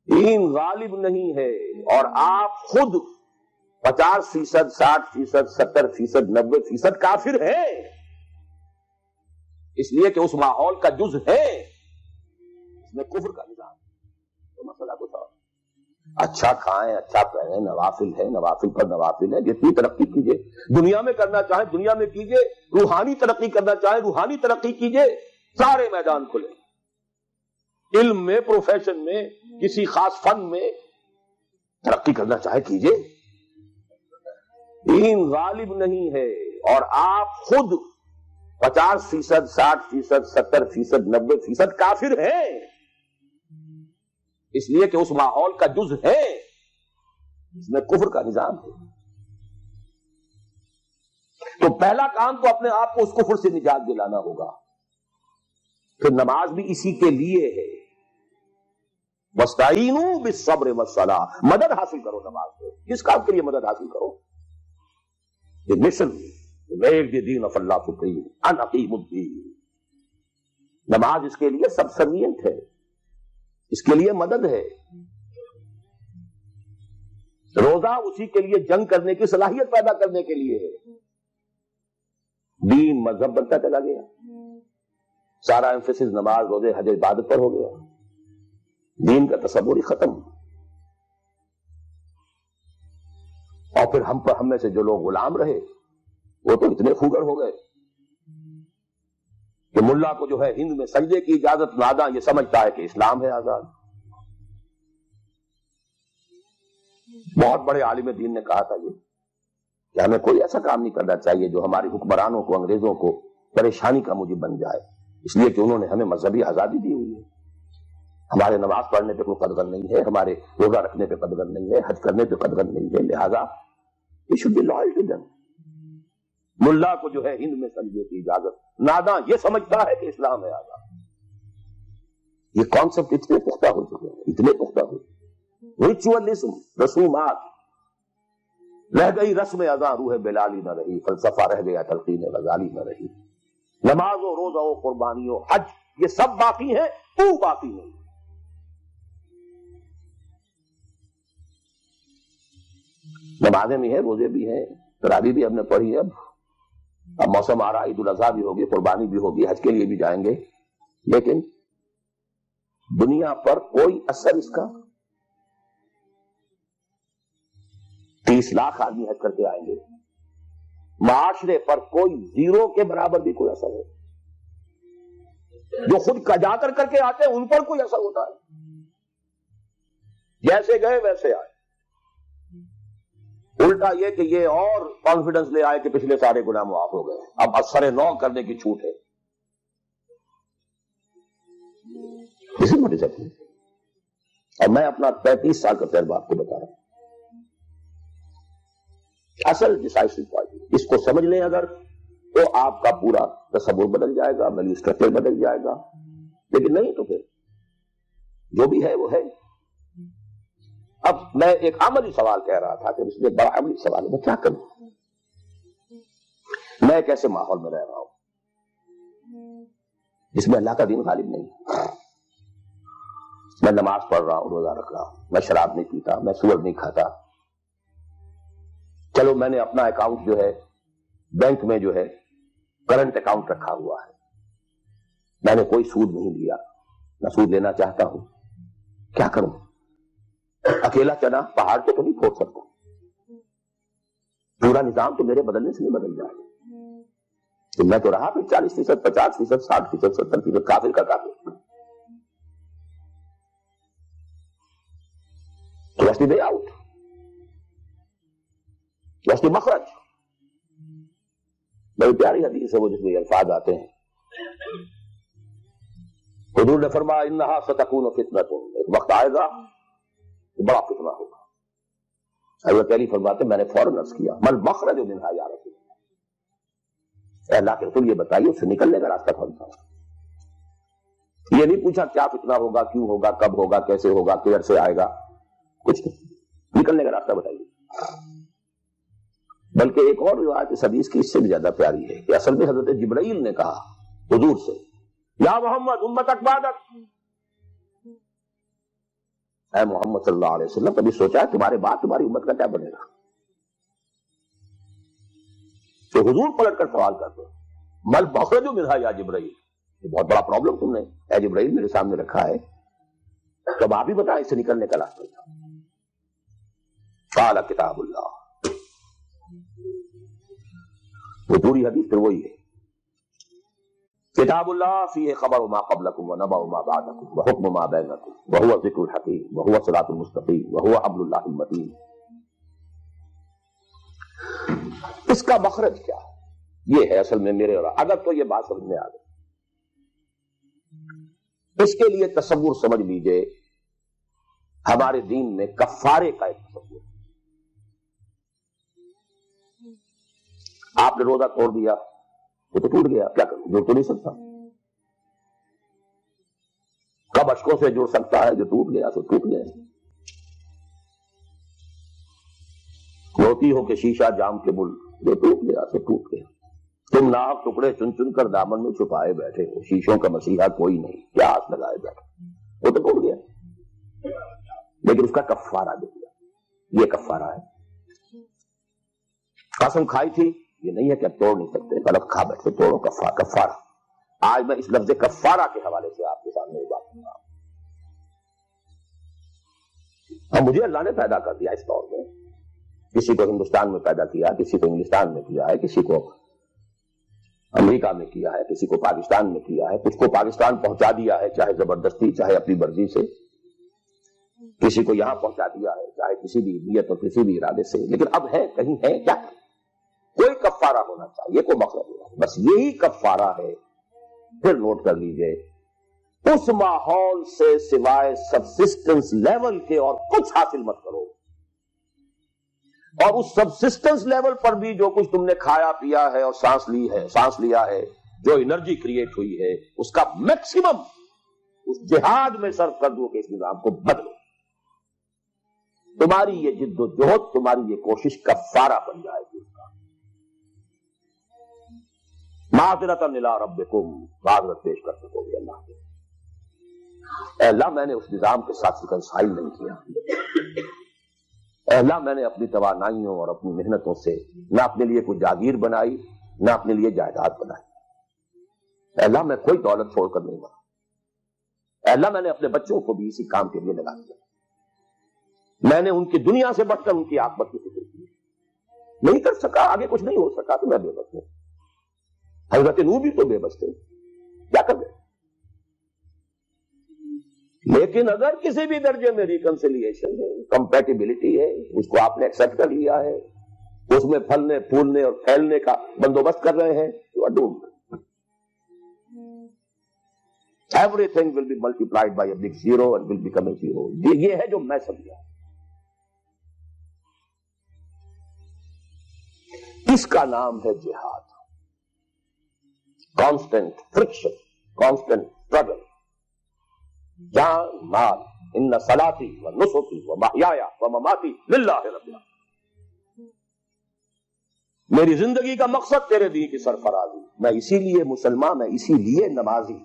دین غالب نہیں ہے اور آپ خود 50%، 60%، 70%، 90% کافر ہیں، اس لیے کہ اس ماحول کا جز ہے، اس میں کفر کا نظام ہے۔ تو مسئلہ کچھ اور، اچھا کھائیں، اچھا پہنیں، نوافل ہے، نوافل پر نوافل ہے، جتنی ترقی کیجئے، دنیا میں کرنا چاہیں دنیا میں کیجئے، روحانی ترقی کرنا چاہیں روحانی ترقی کیجئے، سارے میدان کھلے، علم میں، پروفیشن میں، کسی خاص فن میں ترقی کرنا چاہے کیجئے۔ دین غالب نہیں ہے اور آپ خود 50%، 60%، 70%، 90% کافر ہیں، اس لیے کہ اس ماحول کا جز ہے، اس میں کفر کا نظام ہے۔ تو پہلا کام تو اپنے آپ کو اس کفر سے نجات دلانا ہوگا، پھر نماز بھی اسی کے لیے ہے۔ وَاسْتَعِینُوا بِالصَّبْرِ وَالصَّلَاةِ، مدد حاصل کرو نماز سے۔ کس کام کے لیے مدد حاصل کرو؟ The mission to make the deen of Allah supreme and aqim الدین۔ نماز اس کے لیے سبسروینٹ ہے، اس کے لیے مدد ہے۔ روزہ اسی کے لیے جنگ کرنے کی صلاحیت پیدا کرنے کے لیے ہے۔ دین مذہب بنتا چلا گیا، سارا ایمفیسس نماز، روزے، حج، عبادت پر ہو گیا، دین کا تصور ہی ختم۔ اور پھر ہم میں سے جو لوگ غلام رہے وہ تو اتنے خوگر ہو گئے کہ ملا کو جو ہے ہند میں سجدے کی اجازت ناداں یہ سمجھتا ہے کہ اسلام ہے آزاد۔ بہت بڑے عالم دین نے کہا تھا یہ کہ ہمیں کوئی ایسا کام نہیں کرنا چاہیے جو ہماری حکمرانوں کو، انگریزوں کو پریشانی کا موجب بن جائے، اس لیے کہ انہوں نے ہمیں مذہبی آزادی دی ہوئی ہے۔ ہمارے نماز پڑھنے پہ کوئی قدغن نہیں ہے، ہمارے روزہ رکھنے پہ قدغن نہیں ہے، حج کرنے پہ قدغن نہیں ہے، لہذا we should be loyal to them۔ ملا کو جو ہے ہند میں سجدے کی اجازت ناداں یہ سمجھتا ہے کہ اسلام ہے آزاد۔ یہ کانسیپٹ اتنے پختہ ہو چکے ہیں، اتنے پختہ ہو چکے ہیں۔ ریچولزم، رسومات، رہ گئی رسم اذاں، روح بلالی نہ رہی، فلسفہ رہ گیا، تلقین غزالی نہ رہی، نماز و روزہ و قربانی و حج یہ سب باقی ہیں، تو باقی نہیں۔ نمازیں بھی ہیں، روزے بھی ہیں، تراویح بھی ہم نے پڑھی ہے، اب موسم آ رہا، عید الاضحیٰ بھی ہوگی، قربانی بھی ہوگی، حج کے لیے بھی جائیں گے، لیکن دنیا پر کوئی اثر اس کا؟ 30 لاکھ آدمی حج کر کے آئیں گے، معاشرے پر کوئی زیرو کے برابر بھی کوئی اثر ہے؟ جو خود جا کر کے آتے ہیں ان پر کوئی اثر ہوتا ہے؟ جیسے گئے ویسے آئے۔ الٹا یہ کہ یہ اور کانفیڈنس لے آئے کہ پچھلے سارے گناہ معاف ہو گئے، اب اثر نو کرنے کی چھوٹ ہے۔ اسی موٹی سے اور میں اپنا 35 سال کا تجربہ آپ کو بتا رہا ہوں۔ اصل ڈیسائیسو پوائنٹ اس کو سمجھ لیں اگر تو آپ کا پورا تصور بدل جائے گا، ویلیو اسٹرکچر بدل جائے گا، لیکن نہیں تو پھر جو بھی ہے وہ ہے۔ اب میں ایک عملی سوال کہہ رہا تھا کہ اس میں بڑا عملی سوال ہے، میں کیا کروں؟ میں ایک ایسے ماحول میں رہ رہا ہوں جس میں اللہ کا دین غالب نہیں، میں نماز پڑھ رہا ہوں، روزہ رکھ رہا ہوں، میں شراب نہیں پیتا، میں سور نہیں کھاتا، چلو میں نے اپنا اکاؤنٹ جو ہے بینک میں جو ہے کرنٹ اکاؤنٹ رکھا ہوا ہے، میں نے کوئی سود نہیں لیا، نہ سود لینا چاہتا ہوں، کیا کروں؟ اکیلا چنا پہاڑ کو تو نہیں پھوڑ سکتا، پورا نظام تو میرے بدلنے سے نہیں بدل جائے گا، تو میں تو رہا پھر 40%، 50%، 60%، 70% کافر کا کافر۔ تو what's the way out؟ what's the مخرج؟ بڑی پیاری حدیث ہے وہ جس میں یہ الفاظ آتے ہیں، حضور نے فرمایا انہا ستکون فتنۃ، ایک وقت آئے گا بڑا فتنہ ہوگا۔ حضرت علی فرماتے میں نے فوراً عرض کیا مل مخرج منہا یا رسول اللہ، اے اللہ کے رسول یہ بتائیے اس سے نکلنے کا راستہ کون سا؟ یہ نہیں پوچھا کیا فتنہ ہوگا، کیوں ہوگا، کب ہوگا، کیسے ہوگا، کدھر سے آئے گا، کچھ نہیں، نکلنے کا راستہ بتائیے۔ بلکہ ایک اور روایت اس حدیث کی اس سے بھی زیادہ پیاری ہے کہ اصل میں حضرت جبرائیل نے کہا حضور سے یا محمد امتک بعدک، اے محمد صلی اللہ علیہ وسلم کبھی سوچا ہے تمہارے بعد تمہاری امت کا کیا بنے گا؟ تو حضور پلٹ کر سوال کرتے ہیں مل مخرج منہا یا جبرائیل، یہ بہت بڑا پرابلم تم نے اے جبرائیل میرے سامنے رکھا ہے، تب آپ ہی بتائیں اس سے نکلنے کا راستہ کیا؟ قال کتاب اللہ، وہ پوری حدیث پھر وہی ہے، کتاب اللہ فیہ خبر ما قبلکم ونبأ ما بعدکم وحکم ما بینکم وہو الذکر الحکیم وہو الصراط المستقیم وہو حبل اللہ المتین۔ اس کا مخرج کیا ہے؟ یہ ہے اصل میں میرے اور اگر تو یہ بات سمجھ میں آ گئی، اس کے لیے تصور سمجھ لیجئے ہمارے دین میں کفارے کا ایک تصور۔ آپ نے روزہ توڑ دیا وہ تو ٹوٹ گیا، کیا کروں؟ جڑ تو نہیں سکتا۔ کب اشکوں سے جڑ سکتا ہے؟ جو ٹوٹ گیا سو ٹوٹ گیا۔ روتی ہو کہ شیشہ جام کے بل، جو ٹوٹ گیا سو ٹوٹ گیا۔ تم ناحق ٹکڑے چن چن کر دامن میں چھپائے بیٹھے ہو، شیشوں کا مسیحا کوئی نہیں، کیا ہاتھ لگائے بیٹھے، وہ تو ٹوٹ گیا، لیکن اس کا کفارہ دے دیا۔ یہ کفارہ ہے۔ قسم کھائی تھی، یہ نہیں ہے کہ اب توڑ نہیں سکتے، غلط کھا بیٹھے توڑو، کفارہ۔ آج میں اس لفظ کفارہ کے حوالے سے آپ کے سامنے یہ بات کروں گا۔ مجھے اللہ نے پیدا کر دیا اس دور میں، کسی کو ہندوستان میں پیدا کیا، کسی کو انگلستان میں کیا ہے، کسی کو امریکہ میں کیا ہے، کسی کو پاکستان میں کیا ہے، کچھ کو پاکستان پہنچا دیا ہے چاہے زبردستی چاہے اپنی مرضی سے، کسی کو یہاں پہنچا دیا ہے چاہے کسی بھی نیت اور کسی بھی ارادے سے، لیکن اب ہے کہیں ہے کیا؟ کوئی کفارہ ہونا چاہیے، کوئی مقصد ہونا، بس یہی کفارہ ہے۔ پھر نوٹ کر لیجئے اس ماحول سے سوائے سبسسٹنس لیول کے اور کچھ حاصل مت کرو، اور اس سبسسٹنس لیول پر بھی جو کچھ تم نے کھایا پیا ہے اور سانس لیا ہے، جو انرجی کریٹ ہوئی ہے، اس کا میکسیمم اس جہاد میں صرف کر دو کہ اس نظام کو بدلو۔ تمہاری یہ جد و جہد، تمہاری یہ کوشش کفارہ بن جائے گی۔ معذرۃ الی ربکم، معذرت پیش کر سکو گے اللہ کے، اے اللہ میں نے اس نظام کے ساتھ ریکنسائل نہیں کیا، اے اللہ میں نے اپنی توانائیوں اور اپنی محنتوں سے نہ اپنے لیے کوئی جاگیر بنائی نہ اپنے لیے جائیداد بنائی، اے اللہ میں کوئی دولت چھوڑ کر نہیں مرا، اے اللہ میں نے اپنے بچوں کو بھی اسی کام کے لیے لگا دیا، میں نے ان کی دنیا سے بڑھ کر ان کی عاقبت کی فکر کی، نہیں کر سکا، آگے کچھ نہیں ہو سکا تو میں بے بس ہوں۔ حضرت نوح بھی تو بے بس تھے، کیا کر گئے؟ لیکن اگر کسی بھی درجے میں ریکنسیلیشن ہے، کمپیٹیبلٹی ہے، اس کو آپ نے ایکسپٹ کر لیا ہے، اس میں پھلنے پھولنے اور پھیلنے کا بندوبست کر رہے ہیں، تو everything will be multiplied by a big zero and will become a zero. یہ ہے جو میں سمجھا۔ اس کا نام ہے جہاد، کانسٹنٹ فرکشن، کانسٹنٹ اسٹرگل، جان مال، ان صلاتی و نسکی و محیای و مماتی للہ رب العالمین۔ میری زندگی کا مقصد تیرے دین کی سرفرازی، میں اسی لیے مسلمان، میں اسی لیے نمازی،